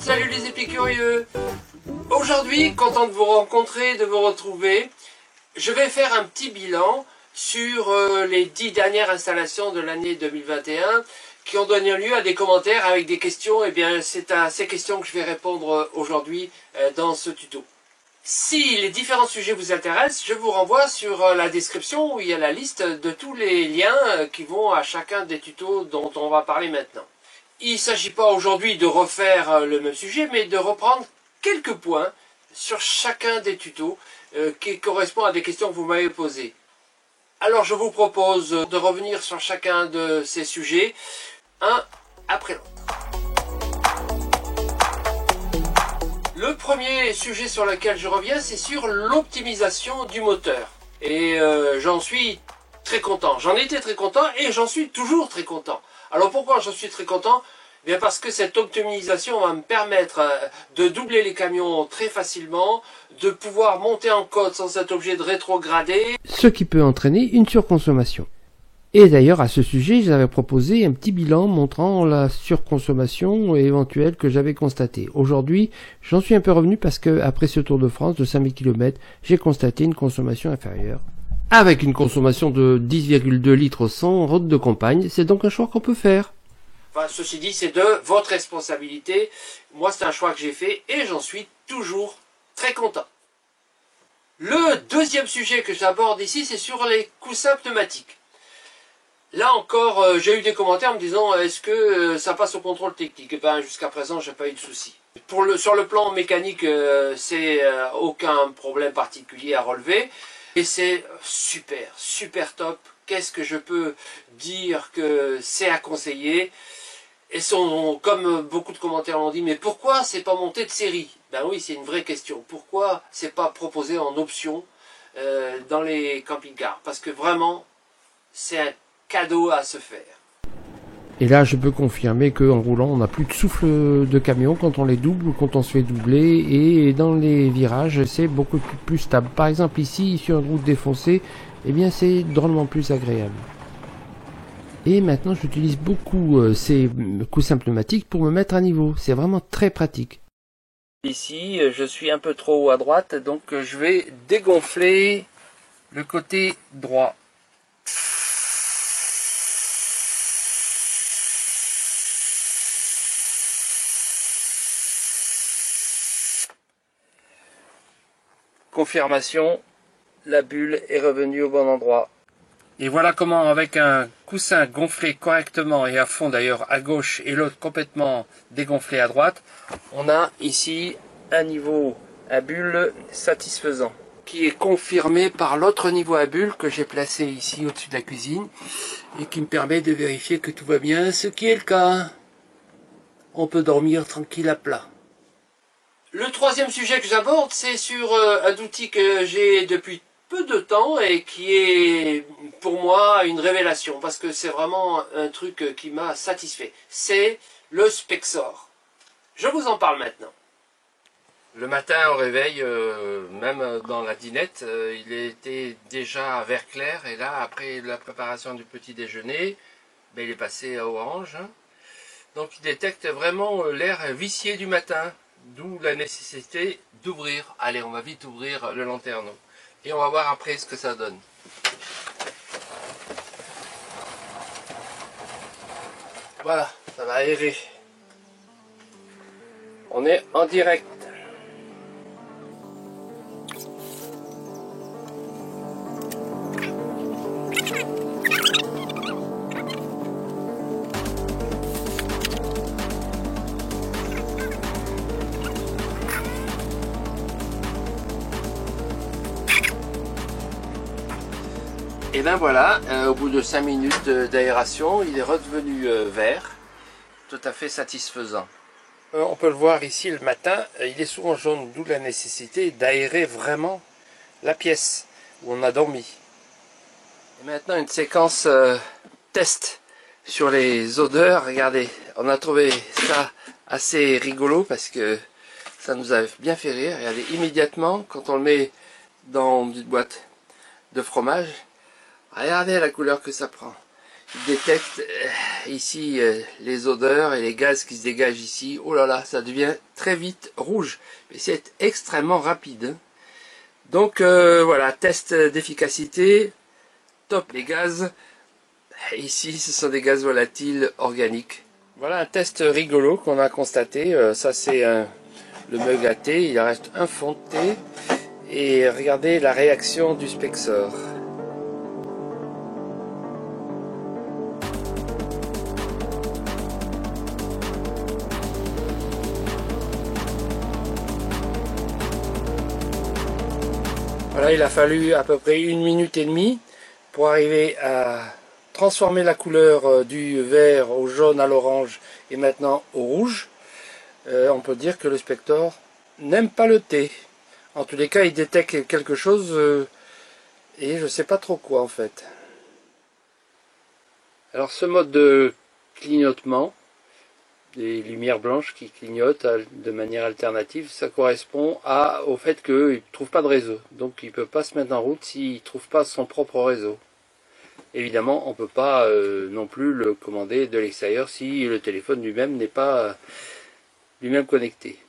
Salut les épicurieux. Aujourd'hui, content de vous rencontrer, de vous retrouver. Je vais faire un petit bilan sur les 10 dernières installations de l'année 2021 qui ont donné lieu à des commentaires avec des questions. Et bien, c'est à ces questions que je vais répondre aujourd'hui dans ce tuto. Si les différents sujets vous intéressent, je vous renvoie sur la description où il y a la liste de tous les liens qui vont à chacun des tutos dont on va parler maintenant. Il ne s'agit pas aujourd'hui de refaire le même sujet, mais de reprendre quelques points sur chacun des tutos qui correspondent à des questions que vous m'avez posées. Alors je vous propose de revenir sur chacun de ces sujets, un après l'autre. Le premier sujet sur lequel je reviens, c'est sur l'optimisation du moteur. Et j'en suis très content. J'en étais très content et j'en suis toujours très content. Alors pourquoi j'en suis très content? Bien parce que cette optimisation va me permettre de doubler les camions très facilement, de pouvoir monter en côte sans être obligé de rétrograder. Ce qui peut entraîner une surconsommation. Et d'ailleurs, à ce sujet, j'avais proposé un petit bilan montrant la surconsommation éventuelle que j'avais constatée. Aujourd'hui, j'en suis un peu revenu parce que, après ce Tour de France de 5000 km, j'ai constaté une consommation inférieure. Avec une consommation de 10,2 litres au 100 en route de campagne, c'est donc un choix qu'on peut faire. Enfin, ceci dit, c'est de votre responsabilité. Moi, c'est un choix que j'ai fait et j'en suis toujours très content. Le deuxième sujet que j'aborde ici, c'est sur les coussins pneumatiques. Là encore, j'ai eu des commentaires me disant est-ce que ça passe au contrôle technique? Et ben, jusqu'à présent, j'ai pas eu de souci. Sur le plan mécanique, c'est aucun problème particulier à relever. Et c'est super, super top. Qu'est-ce que je peux dire que c'est à conseiller? Et comme beaucoup de commentaires l'ont dit, mais pourquoi c'est pas monté de série? Ben oui, c'est une vraie question. Pourquoi c'est pas proposé en option dans les camping-cars? Parce que vraiment, c'est un cadeau à se faire. Et là, je peux confirmer qu'en roulant, on n'a plus de souffle de camion quand on les double ou quand on se fait doubler. Et dans les virages, c'est beaucoup plus stable. Par exemple, ici, sur une route défoncée, eh bien, c'est drôlement plus agréable. Et maintenant, j'utilise beaucoup ces coussins pneumatiques pour me mettre à niveau. C'est vraiment très pratique. Ici, je suis un peu trop haut à droite, donc je vais dégonfler le côté droit. Confirmation, la bulle est revenue au bon endroit. Et voilà comment, avec un coussin gonflé correctement et à fond d'ailleurs à gauche et l'autre complètement dégonflé à droite, on a ici un niveau à bulle satisfaisant, qui est confirmé par l'autre niveau à bulle que j'ai placé ici au-dessus de la cuisine et qui me permet de vérifier que tout va bien, ce qui est le cas. On peut dormir tranquille à plat. Le troisième sujet que j'aborde, c'est sur un outil que j'ai depuis peu de temps et qui est pour moi une révélation parce que c'est vraiment un truc qui m'a satisfait. C'est le Spexor. Je vous en parle maintenant. Le matin au réveil, même dans la dinette, il était déjà vert clair et là après la préparation du petit déjeuner, ben, il est passé à orange. Donc il détecte vraiment l'air vicié du matin, d'où la nécessité d'ouvrir. Allez, on va vite ouvrir le lanterneau. Et on va voir après ce que ça donne. Voilà, ça va aérer. On est en direct. Et ben voilà, au bout de 5 minutes d'aération, il est redevenu vert, tout à fait satisfaisant. On peut le voir ici le matin, il est souvent jaune, d'où la nécessité d'aérer vraiment la pièce où on a dormi. Et maintenant une séquence test sur les odeurs. Regardez, on a trouvé ça assez rigolo parce que ça nous a bien fait rire. Regardez, immédiatement, quand on le met dans une boîte de fromage, regardez la couleur que ça prend. Il détecte ici les odeurs et les gaz qui se dégagent ici. Oh là là, ça devient très vite rouge. Mais c'est extrêmement rapide. Donc voilà, test d'efficacité. Top les gaz. Ici, ce sont des gaz volatiles organiques. Voilà un test rigolo qu'on a constaté. Ça, c'est le mug à thé. Il reste un fond de thé. Et regardez la réaction du Spexor. Voilà, il a fallu à peu près 1 minute et demie pour arriver à transformer la couleur du vert au jaune à l'orange et maintenant au rouge. On peut dire que le Spector n'aime pas le thé. En tous les cas, il détecte quelque chose et je ne sais pas trop quoi en fait. Alors ce mode de clignotement, des lumières blanches qui clignotent de manière alternative, ça correspond au fait qu'il ne trouve pas de réseau. Donc il ne peut pas se mettre en route s'il ne trouve pas son propre réseau. Évidemment, on ne peut pas non plus le commander de l'extérieur si le téléphone lui-même n'est pas lui-même connecté.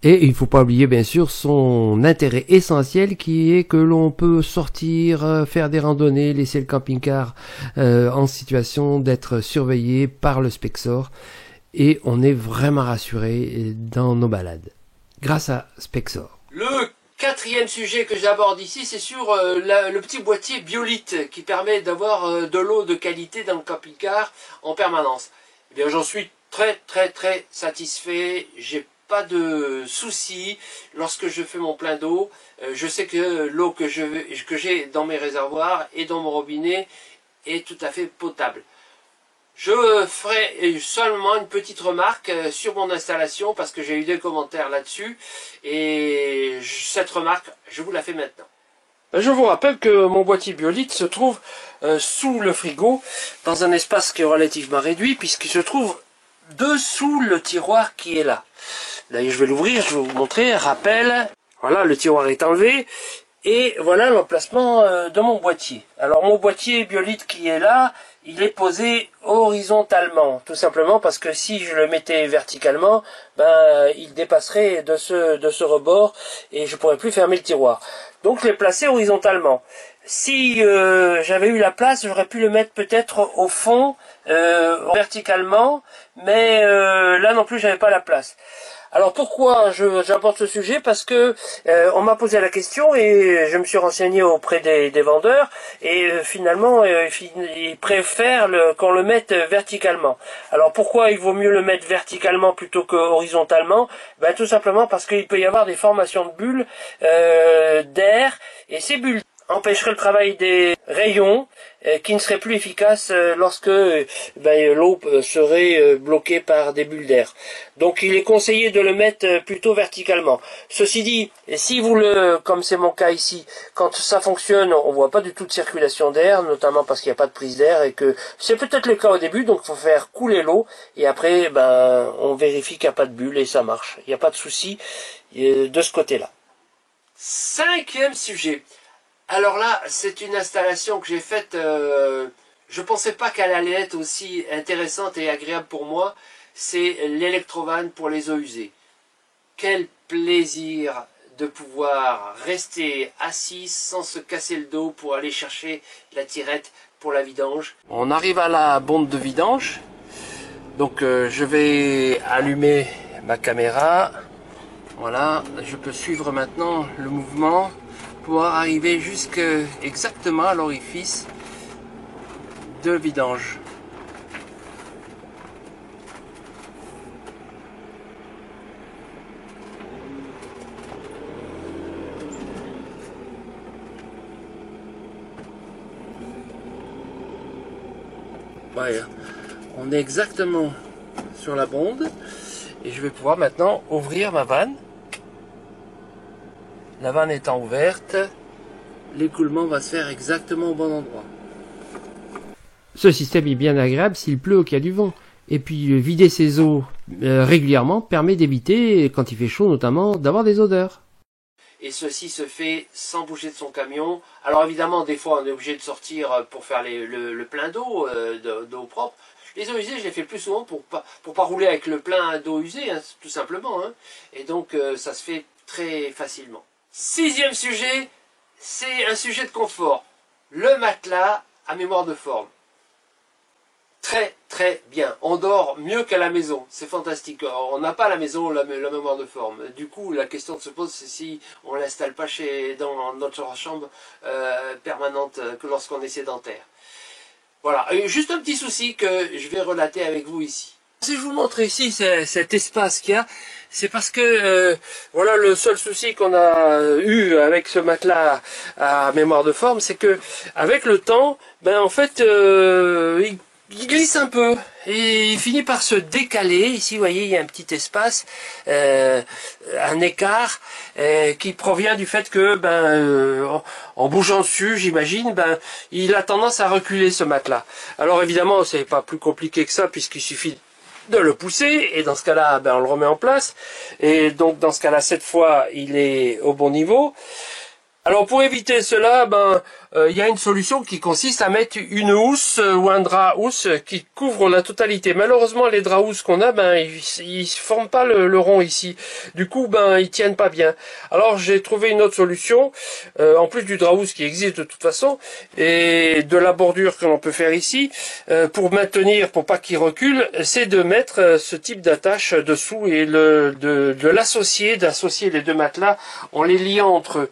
Et il ne faut pas oublier bien sûr son intérêt essentiel qui est que l'on peut sortir, faire des randonnées, laisser le camping-car en situation d'être surveillé par le Spexor et on est vraiment rassuré dans nos balades grâce à Spexor. Le quatrième sujet que j'aborde ici, c'est sur le petit boîtier Biolite qui permet d'avoir de l'eau de qualité dans le camping-car en permanence. Eh bien, j'en suis très satisfait. J'ai pas de soucis lorsque je fais mon plein d'eau. Je sais que l'eau que j'ai dans mes réservoirs et dans mon robinet est tout à fait potable. Je ferai seulement une petite remarque sur mon installation parce que j'ai eu des commentaires là-dessus et cette remarque, je vous la fais maintenant. Je vous rappelle que mon boîtier Biolite se trouve sous le frigo dans un espace qui est relativement réduit puisqu'il se trouve dessous le tiroir qui est là. Là, je vais l'ouvrir, je vais vous montrer, rappel. Voilà, le tiroir est enlevé. Et voilà l'emplacement de mon boîtier. Alors mon boîtier Biolite qui est là, il est posé horizontalement. Tout simplement parce que si je le mettais verticalement, il dépasserait de ce rebord et je pourrais plus fermer le tiroir. Donc je l'ai placé horizontalement. Si j'avais eu la place, j'aurais pu le mettre peut-être au fond, verticalement, mais là non plus j'avais pas la place. Alors pourquoi j'aborde ce sujet? Parce que on m'a posé la question et je me suis renseigné auprès des vendeurs et finalement ils préfèrent qu'on le mette verticalement. Alors pourquoi il vaut mieux le mettre verticalement plutôt que horizontalement? Tout simplement parce qu'il peut y avoir des formations de bulles d'air et ces bulles empêcherait le travail des rayons qui ne seraient plus efficaces lorsque l'eau serait bloquée par des bulles d'air. Donc il est conseillé de le mettre plutôt verticalement. Ceci dit, si vous comme c'est mon cas ici, quand ça fonctionne, on voit pas du tout de circulation d'air, notamment parce qu'il n'y a pas de prise d'air et que c'est peut-être le cas au début, donc il faut faire couler l'eau et après on vérifie qu'il n'y a pas de bulles et ça marche. Il n'y a pas de souci de ce côté-là. Cinquième sujet. Alors là, c'est une installation que j'ai faite, je pensais pas qu'elle allait être aussi intéressante et agréable pour moi, c'est l'Electrovan pour les eaux usées. Quel plaisir de pouvoir rester assis sans se casser le dos pour aller chercher la tirette pour la vidange. On arrive à la bombe de vidange, donc je vais allumer ma caméra, voilà, je peux suivre maintenant le mouvement, pour arriver exactement à l'orifice de vidange. Voilà. On est exactement sur la bonde et je vais pouvoir maintenant ouvrir ma vanne. La vanne étant ouverte, l'écoulement va se faire exactement au bon endroit. Ce système est bien agréable s'il pleut ou qu'il y a du vent. Et puis vider ses eaux régulièrement permet d'éviter, quand il fait chaud notamment, d'avoir des odeurs. et ceci se fait sans bouger de son camion. Alors évidemment, des fois on est obligé de sortir pour faire le plein d'eau, d'eau propre. Les eaux usées, je les fais plus souvent pour pas rouler avec le plein d'eau usée, hein, tout simplement. Hein. Et donc ça se fait très facilement. Sixième sujet, c'est un sujet de confort. Le matelas à mémoire de forme. Très très bien. On dort mieux qu'à la maison. C'est fantastique. On n'a pas à la maison la mémoire de forme. Du coup, la question se pose, c'est si on ne l'installe pas dans notre chambre permanente que lorsqu'on est sédentaire. Voilà. Et juste un petit souci que je vais relater avec vous ici. Si je vous montre ici cet espace qu'il y a, c'est parce que voilà, le seul souci qu'on a eu avec ce matelas à mémoire de forme, c'est que avec le temps, ben en fait, il glisse un peu et il finit par se décaler. Ici, vous voyez, il y a un petit espace, un écart qui provient du fait que, en bougeant dessus, j'imagine, il a tendance à reculer ce matelas. Alors évidemment, c'est pas plus compliqué que ça puisqu'il suffit de le pousser et dans ce cas-là, on le remet en place. Et donc dans ce cas-là, cette fois, il est au bon niveau. Alors pour éviter cela, il y a une solution qui consiste à mettre une housse ou un drap housse qui couvre la totalité. Malheureusement, les draps housses qu'on a, ils forment pas le rond ici. Du coup, ils tiennent pas bien. Alors j'ai trouvé une autre solution, en plus du drap housse qui existe de toute façon, et de la bordure que l'on peut faire ici, pour maintenir, pour pas qu'il recule, c'est de mettre ce type d'attache dessous et d'associer les deux matelas en les liant entre eux.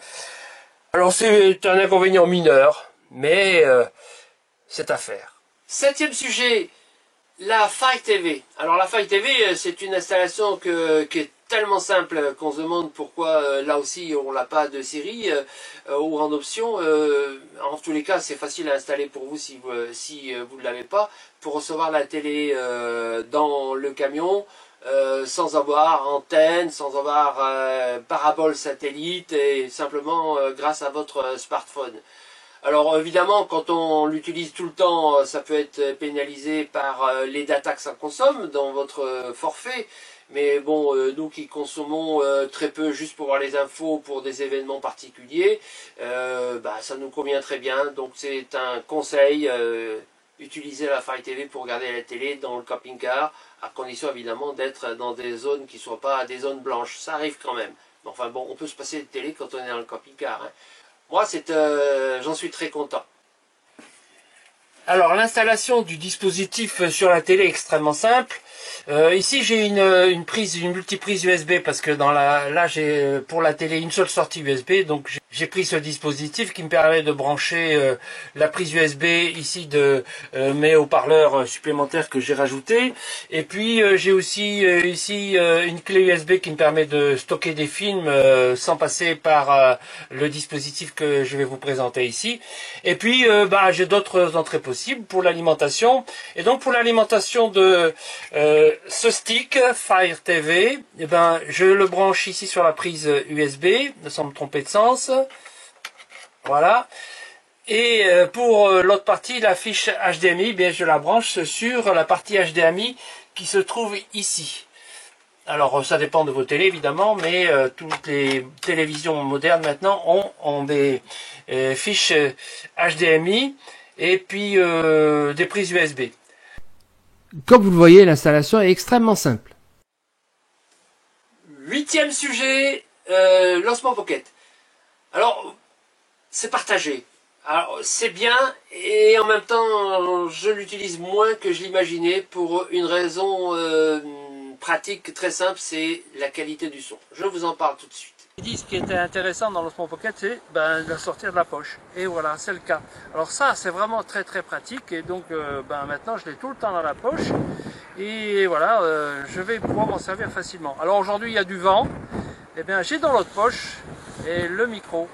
Alors c'est un inconvénient mineur, mais c'est à faire. Septième sujet, la Fire TV. Alors la Fire TV, c'est une installation qui est tellement simple qu'on se demande pourquoi là aussi on l'a pas de série ou en option. En tous les cas, c'est facile à installer pour vous si vous ne l'avez pas, pour recevoir la télé dans le camion. Sans avoir antenne, sans avoir parabole satellite et simplement grâce à votre smartphone. Alors évidemment, quand on l'utilise tout le temps, ça peut être pénalisé par les datas que ça consomme dans votre forfait. Mais bon, nous qui consommons très peu juste pour voir les infos pour des événements particuliers, ça nous convient très bien. Donc c'est un conseil, utiliser la Fire TV pour regarder la télé dans le camping-car, à condition évidemment d'être dans des zones qui ne soient pas des zones blanches. Ça arrive quand même. Mais enfin bon, on peut se passer de télé quand on est dans le camping-car. Hein. Moi, j'en suis très content. Alors, l'installation du dispositif sur la télé est extrêmement simple. Ici, j'ai une multiprise USB parce que là, j'ai pour la télé une seule sortie USB. Donc, j'ai pris ce dispositif qui me permet de brancher la prise USB ici de mes haut-parleurs supplémentaires que j'ai rajoutés. Et puis, j'ai aussi ici une clé USB qui me permet de stocker des films sans passer par le dispositif que je vais vous présenter ici. Et puis, j'ai d'autres entrées possibles pour l'alimentation. Et donc, pour l'alimentation de ce stick Fire TV, je le branche ici sur la prise USB, sans me tromper de sens. Voilà. Et pour l'autre partie, la fiche HDMI, je la branche sur la partie HDMI qui se trouve ici. Alors ça dépend de vos télés évidemment, mais toutes les télévisions modernes maintenant ont des fiches HDMI et puis des prises USB. Comme vous le voyez, l'installation est extrêmement simple. Huitième sujet, lancement Pocket. Alors, c'est partagé. Alors, c'est bien et en même temps, je l'utilise moins que je l'imaginais pour une raison pratique très simple, c'est la qualité du son. Je vous en parle tout de suite. Ce qui était intéressant dans l'Osmo Pocket, c'est de la sortir de la poche. Et voilà, c'est le cas. Alors ça, c'est vraiment très très pratique. Et donc maintenant, je l'ai tout le temps dans la poche. Et voilà, je vais pouvoir m'en servir facilement. Alors aujourd'hui, il y a du vent. Et j'ai dans l'autre poche et le micro.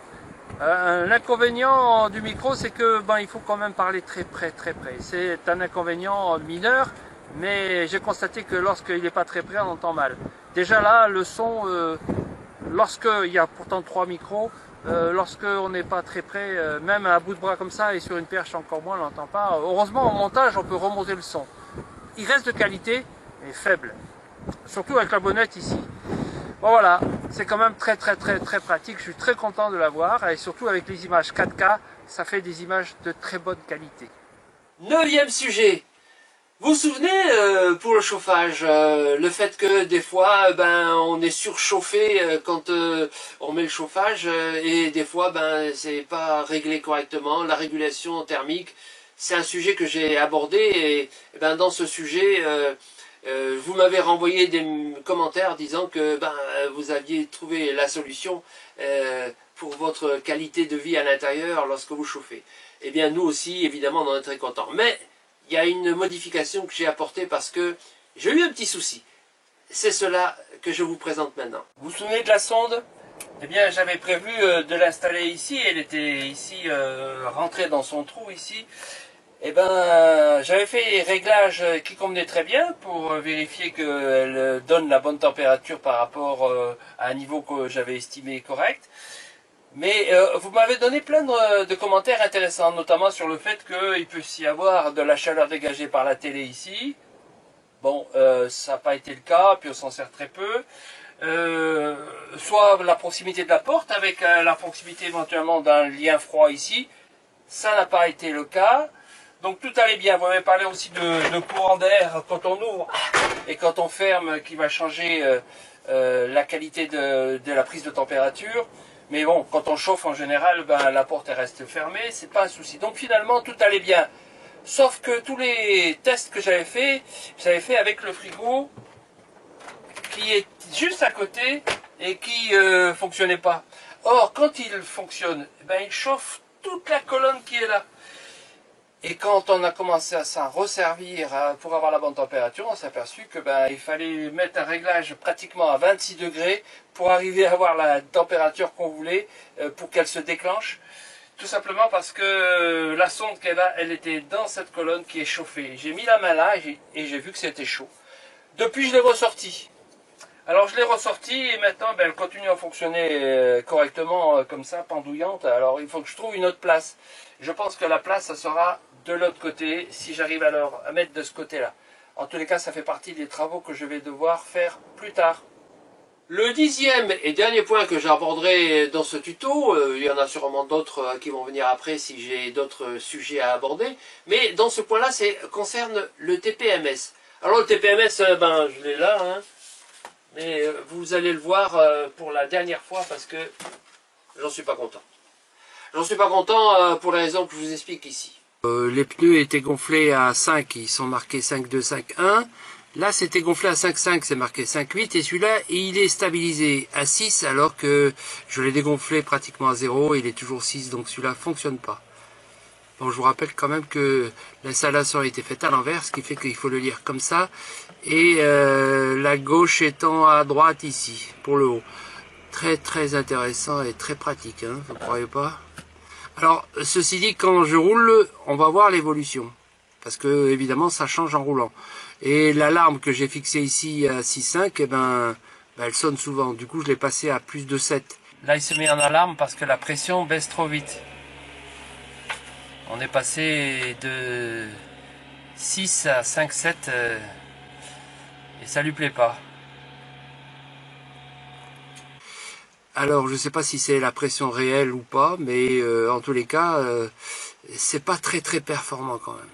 L'inconvénient du micro, c'est que il faut quand même parler très près. C'est un inconvénient mineur, mais j'ai constaté que lorsqu'il n'est pas très près, on entend mal. Déjà là, le son... Lorsqu'il y a pourtant 3 micros, lorsqu'on n'est pas très près, même à bout de bras comme ça et sur une perche encore moins, on n'entend pas. Heureusement, en montage, on peut remonter le son. Il reste de qualité, mais faible. Surtout avec la bonnette ici. Bon, voilà, c'est quand même très pratique, je suis très content de l'avoir, et surtout avec les images 4K, ça fait des images de très bonne qualité. 9e sujet. Vous vous souvenez pour le chauffage, le fait que des fois on est surchauffé quand on met le chauffage et des fois c'est pas réglé correctement, la régulation thermique, c'est un sujet que j'ai abordé et dans ce sujet vous m'avez renvoyé des commentaires disant que vous aviez trouvé la solution pour votre qualité de vie à l'intérieur lorsque vous chauffez. Eh bien nous aussi évidemment on en est très contents. Mais il y a une modification que j'ai apportée parce que j'ai eu un petit souci. C'est cela que je vous présente maintenant. Vous vous souvenez de la sonde? Eh bien j'avais prévu de l'installer ici, elle était ici rentrée dans son trou ici. Eh ben j'avais fait les réglages qui convenaient très bien pour vérifier qu'elle donne la bonne température par rapport à un niveau que j'avais estimé correct. Mais vous m'avez donné plein de commentaires intéressants, notamment sur le fait qu'il peut y avoir de la chaleur dégagée par la télé ici. Bon, ça n'a pas été le cas, puis on s'en sert très peu. Soit la proximité de la porte, avec la proximité éventuellement d'un lien froid ici. Ça n'a pas été le cas. Donc tout allait bien. Vous m'avez parlé aussi de courant d'air quand on ouvre et quand on ferme, qui va changer la qualité de la prise de température. Mais bon, quand on chauffe en général, la porte elle reste fermée, c'est pas un souci. Donc finalement, tout allait bien. Sauf que tous les tests que j'avais fait avec le frigo qui est juste à côté et qui fonctionnait pas. Or, quand il fonctionne, il chauffe toute la colonne qui est là. Et quand on a commencé à s'en resservir pour avoir la bonne température, on s'est aperçu que il fallait mettre un réglage pratiquement à 26 degrés pour arriver à avoir la température qu'on voulait pour qu'elle se déclenche. Tout simplement parce que la sonde qu'elle a, elle était dans cette colonne qui est chauffée. J'ai mis la main là et j'ai vu que c'était chaud. Depuis, je l'ai ressorti. Alors je l'ai ressorti et maintenant elle continue à fonctionner correctement comme ça, pendouillante. Alors il faut que je trouve une autre place. Je pense que la place, ça sera de l'autre côté, si j'arrive alors à mettre de ce côté-là. En tous les cas, ça fait partie des travaux que je vais devoir faire plus tard. Le 10e et dernier point que j'aborderai dans ce tuto, il y en a sûrement d'autres qui vont venir après si j'ai d'autres sujets à aborder, mais dans ce point-là, ça concerne le TPMS. Alors le TPMS, je l'ai là, hein, mais vous allez le voir pour la dernière fois parce que j'en suis pas content. J'en suis pas content pour la raison que je vous explique ici. Les pneus étaient gonflés à 5, ils sont marqués 5.2, 5.1. Là, c'était gonflé à 5.5, c'est marqué 5.8. Et celui-là, il est stabilisé à 6, alors que je l'ai dégonflé pratiquement à 0. Il est toujours 6, donc celui-là ne fonctionne pas. Bon, je vous rappelle quand même que l'installation a été faite à l'envers, ce qui fait qu'il faut le lire comme ça. Et la gauche étant à droite ici, pour le haut. Très intéressant et très pratique, hein, vous ne croyez pas? Alors, ceci dit, quand je roule, on va voir l'évolution. Parce que, évidemment, ça change en roulant. Et l'alarme que j'ai fixée ici à 6.5, elle sonne souvent. Du coup, je l'ai passée à plus de 7. Là, il se met en alarme parce que la pression baisse trop vite. On est passé de 6 à 5,7 et ça lui plaît pas. Alors, je ne sais pas si c'est la pression réelle ou pas, mais en tous les cas, c'est pas très performant quand même.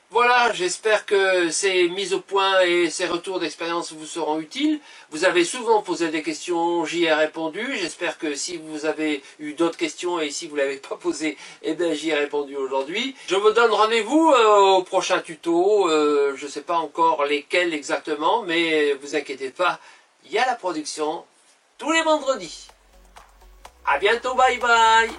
Voilà, j'espère que ces mises au point et ces retours d'expérience vous seront utiles. Vous avez souvent posé des questions, j'y ai répondu. J'espère que si vous avez eu d'autres questions et si vous ne l'avez pas posé, j'y ai répondu aujourd'hui. Je vous donne rendez-vous au prochain tuto. Je ne sais pas encore lesquels exactement, mais vous inquiétez pas, il y a la production tous les vendredis. À bientôt, bye bye.